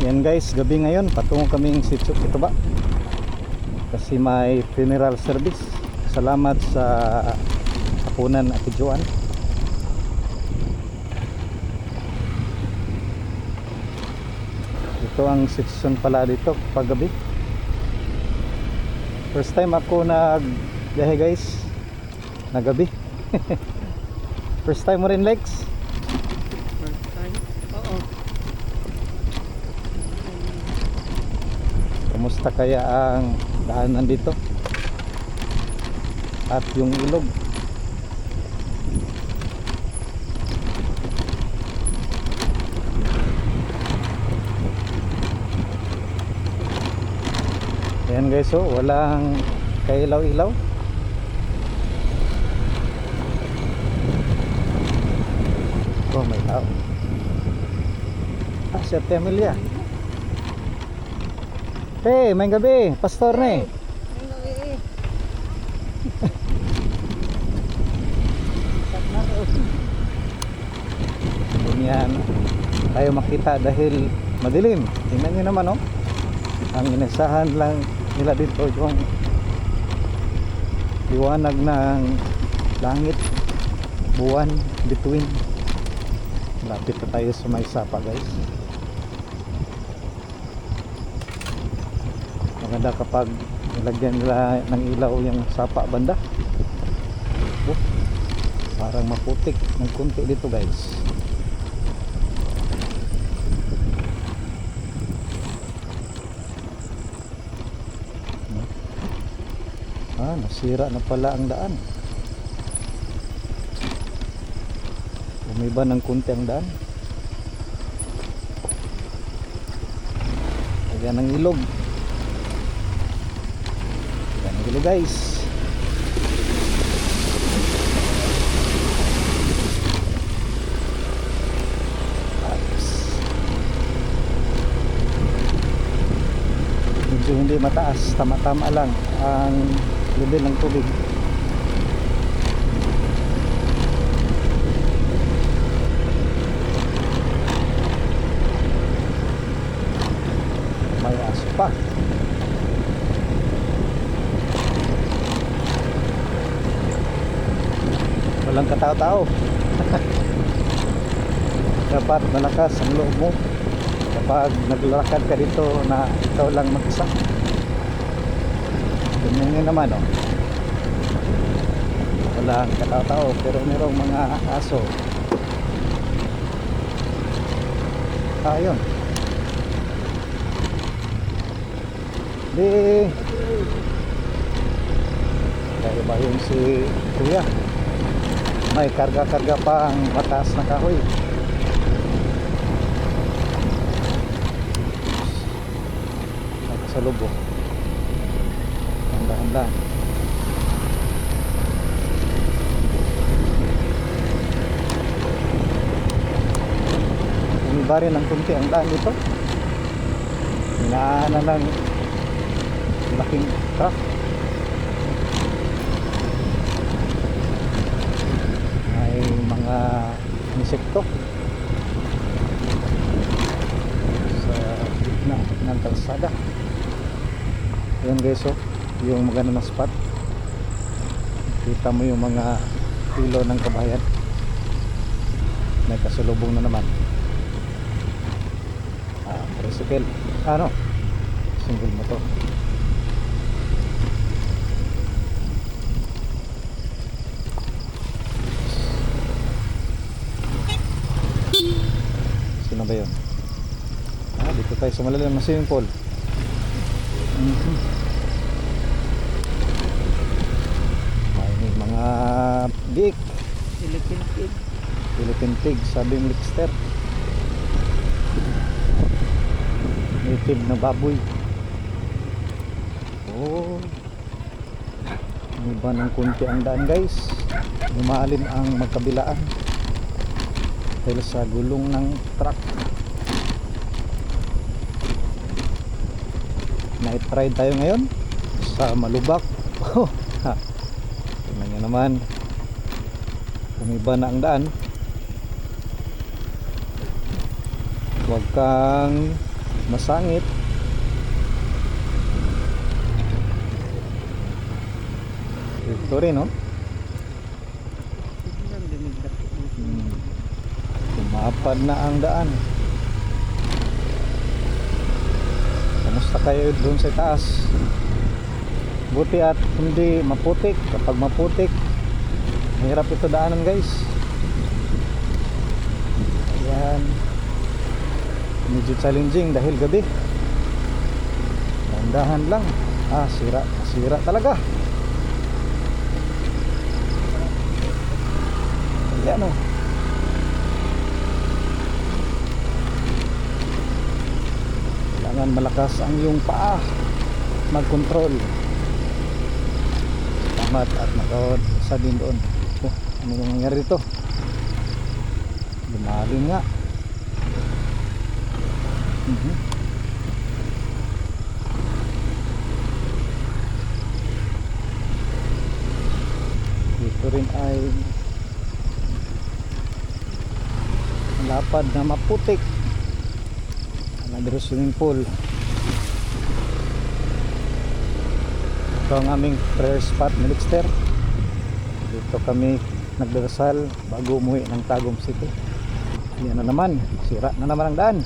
Yan guys, gabi ngayon patungo kaming Sitio ito ba kasi may funeral service. Salamat sa hapunan at Joan. Ito ang sitwasyon pala dito pag gabi. First time ako nagbiyahe guys na gabi. First time mo rin, Lex? First time? Oo. Kumusta kaya ang daanan dito? At yung ilog? Ayan guys, oh, walang kailaw-ilaw. Oh, may tao. Si Ate Amelia. Hey, may gabi, pastor na eh. Ganyan tayo makita dahil madilim. Tingnan nyo naman, oh. Ang inasahan lang nila dito yung liwanag ng langit, buwan, between. Lapit na tayo sa may sapa guys. Maganda kapag nilagyan nila ng ilaw yung sapa banda. Oh, parang maputik ng kunti dito guys. Nasira na pala ang daan. Umiba ng kunti ang daan. Ayan ang ilog. Ayan ang ilog guys. Medyo hindi mataas, tama-tama lang ang level ng tubig. May aso pa. Walang katao-tao. Dapat malakas ang loob mo kapag naglalakad ka dito na ikaw lang mag-isa. Ganyan yun naman, oh. Walang katao-tao pero merong mga aso. Ayun. Di kaya ba yung si kuya may karga-karga pang mataas na kahoy. Nakasalubong. Handa-handa. Umiba rin ng kunti ang daan dito. Hinaanan ng laking truck. May mga insekto sa gitna ng kalsada. Ayan guys, oh, yung maganda na spot. Kita mo yung mga pilo ng kabayan. May kasalubong na naman. Tricycle. Ano? Single motor. Sino ba yun? Dito tayo sa malalim na swimming pool. May mga biik. Philippine pig, sabi ng Lickster. Native na baboy. Oh, iba ng kunti ang daan guys. Lumalim ang magkabilaan dahil sa gulong ng truck. Night ride tayo ngayon sa Malubak. Oh, tingnan nyo naman, umiba na ang daan. Huwag kang masangit. Ito rin, no? Tignan, lumigdat. Tumapad na ang daan. Kamusta kayo doon sa taas? Buti at hindi maputik. Kapag maputik, mahirap ito daanan, guys. Ayan. Medyo challenging dahil gabi. Dahan lang. Sira talaga. Ayan, oh. Kailangan malakas ang iyong paa mag-control. Tamat at nakawad sa din doon. Oh, ano yung nangyari dito? Lumalim nga. Dito rin ay lapad na maputik. Another swimming pool. Ito ang aming prayer spot ni Dexter. Dito kami nagdarasal bago umuwi ng Tagum City. Yan na naman, sira na naman ang daan.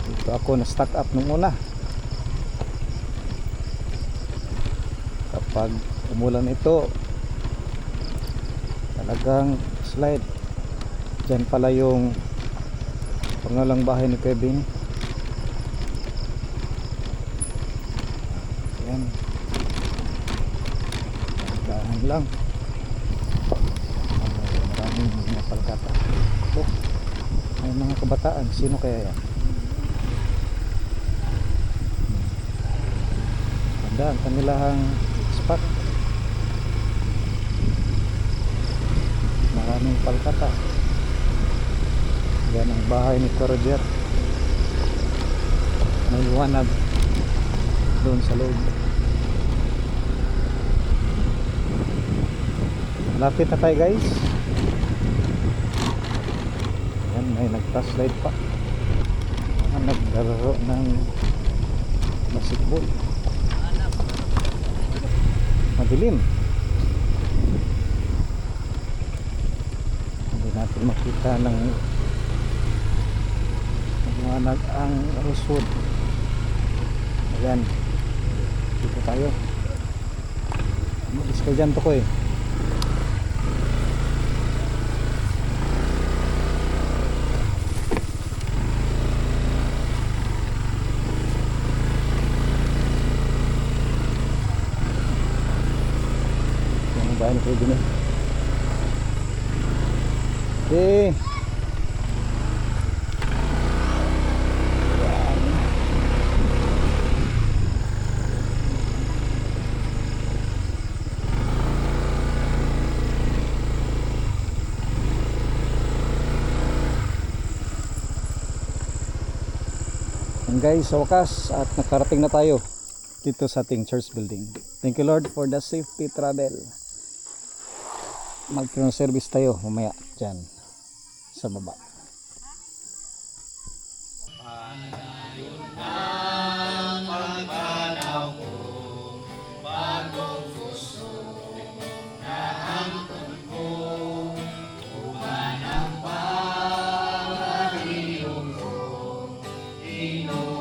Dito ako na stuck up nung una. Kapag umulan ito, talagang slide. Diyan pala yung pangalang bahay ni Kevin. Ayan. Dahan lang. Maraming mga palkata. Oh, may mga kabataan. Sino kaya yan? Ganda ang kanilang spot. Maraming palkata. Yan ang bahay ni Roger. May liwanag doon sa loob. Malapit na tayo, guys. Yan, may nag-flashlight pa. Naglalaro ng basketball. Madilim. Hindi natin makita ng liwanag ang Rosewood. Ayan, dito tayo. Malis kayo dyan to ko eh. Yan ang bahay ni Kuya Dino. Okay. And guys, sa wakas at nakarating na tayo dito sa ating church building. Thank you Lord for the safety travel. Mag-funeral service tayo mamaya dyan sa baba. Ino